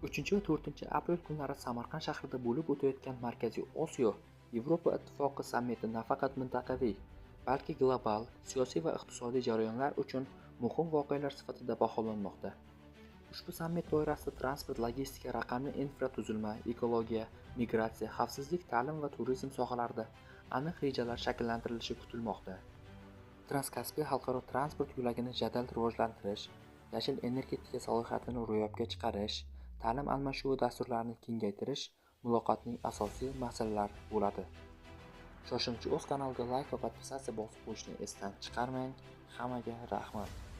3 va 4 aprel kunlari Samarqand shahrida bo'lib o'tayotgan Markaziy Osiyo Yevropa Ittifoqi sammiti nafaqat mintaqaviy, balki global, siyosiy va iqtisodiy jarayonlar uchun muhim voqealar sifatida baholanmoqda. Ushbu sammit doirasida transport, logistika, raqamli infratuzilma, ekologiya, migratsiya, xavfsizlik, ta'lim va turizm sohalarida aniq rejalar shakllantirilishi kutilmoqda. Transkaspiy xalqaro transport yo'lagini jadal rivojlantirish, yashil energetika salohiyatini ro'yobga chiqarish, ta'lim almashuvi dasturlarini kengaytirish muloqotning asosiy masalalari bo'ladi. Shoshilinch o'z kanaliga layk va podpisatsiya bosib qo'yishni esdan chiqarmang. Hammaga rahmat.